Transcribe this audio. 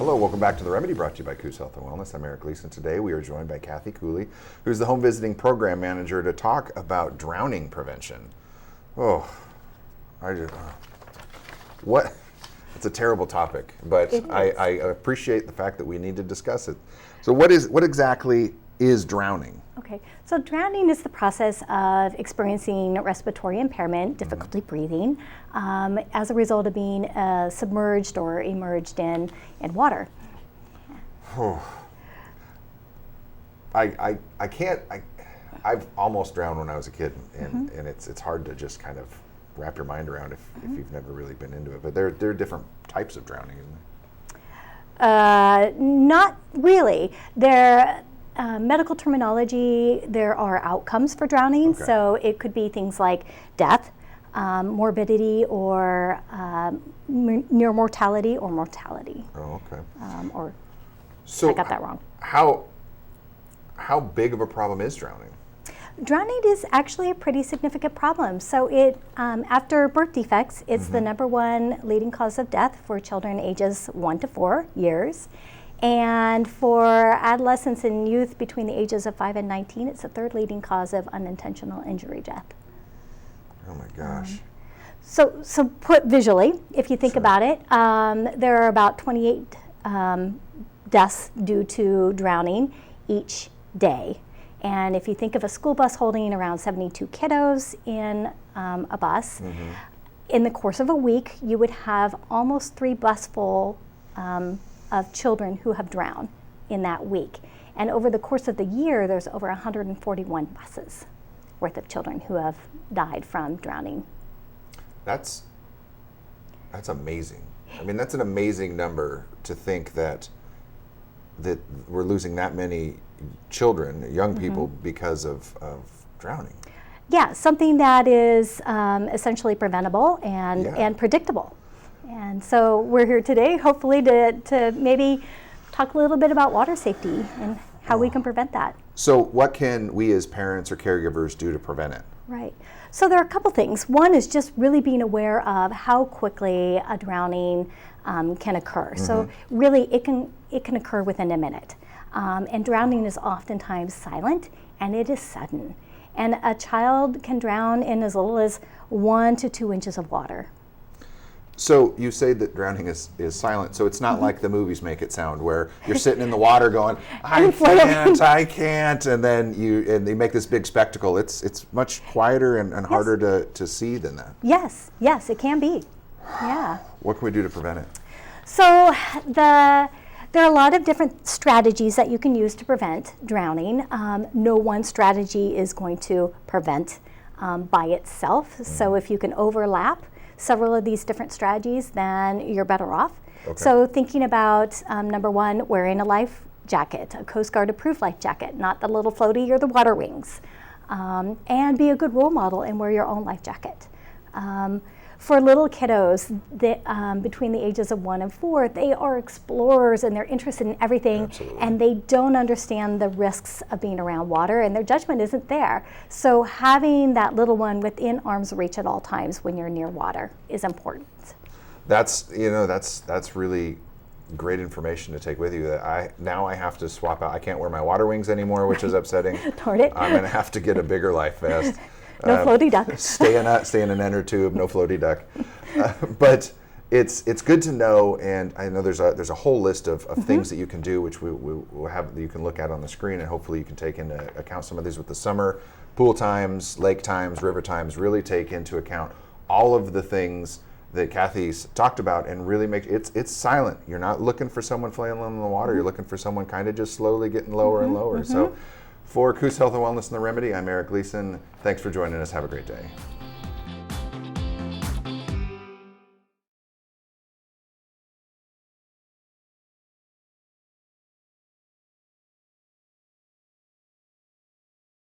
Hello, welcome back to The Remedy, brought to you by Coos Health and Wellness. I'm Eric Gleason. Today we are joined by Kathy Cooley, who's the Home Visiting Program Manager, to talk about drowning prevention. Oh, what? It's a terrible topic, but I appreciate the fact that we need to discuss it. So what exactly is drowning? Okay, so drowning is the process of experiencing respiratory impairment, difficulty breathing, as a result of being submerged or immersed in water. I've almost drowned when I was a kid, and it's hard to just kind of wrap your mind around if you've never really been into it. But there are different types of drowning, isn't there? Not really. Medical terminology, there are outcomes for drowning. Okay. So it could be things like death, morbidity, or near mortality or mortality. Oh, okay. So I got that wrong. How big of a problem is drowning? Drowning is actually a pretty significant problem. So after birth defects, it's the number one leading cause of death for children ages 1 to 4 years. And for adolescents and youth between the ages of 5 and 19, it's the third leading cause of unintentional injury death. Oh my gosh. So put visually, if you think about it, there are about 28 deaths due to drowning each day. And if you think of a school bus holding around 72 kiddos in a bus, in the course of a week, you would have almost 3 busfuls of children who have drowned in that week. And over the course of the year, there's over 141 buses worth of children who have died from drowning. That's amazing. I mean, that's an amazing number to think that we're losing that many children, young people, because of drowning. Yeah, something that is essentially preventable and predictable. And so we're here today, hopefully, to maybe talk a little bit about water safety and how we can prevent that. So what can we as parents or caregivers do to prevent it? Right. So there are a couple things. One is just really being aware of how quickly a drowning can occur. So really, it can occur within a minute. And drowning is oftentimes silent, and it is sudden. And a child can drown in as little as 1 to 2 inches of water. So you say that drowning is silent, so it's not like the movies make it sound, where you're sitting in the water going, I can't, and then they make this big spectacle. It's much quieter and harder to see than that. Yes, it can be. Yeah. What can we do to prevent it? So there are a lot of different strategies that you can use to prevent drowning. No one strategy is going to prevent by itself. So if you can overlap several of these different strategies, then you're better off. Okay. So thinking about, number one, wearing a life jacket, a Coast Guard approved life jacket, not the little floaty or the water wings. And be a good role model and wear your own life jacket. For little kiddos between the ages of 1 and 4, they are explorers and they're interested in everything. Absolutely. And they don't understand the risks of being around water, and their judgment isn't there. So having that little one within arm's reach at all times when you're near water is important. That's really great information to take with you. That I have to swap out. I can't wear my water wings anymore, which is upsetting. Darn it. I'm going to have to get a bigger life vest. No floaty duck. Stay in an inner tube, no floaty duck. But it's good to know, and I know there's a whole list of things that you can do, which we'll have, you can look at on the screen, and hopefully you can take into account some of these with the summer pool times, lake times, river times. Really take into account all of the things that Kathy's talked about, and really make it's silent. You're not looking for someone flailing in the water. You're looking for someone kind of just slowly getting lower and lower. So. For Coos Health and Wellness and The Remedy, I'm Eric Gleason. Thanks for joining us. Have a great day.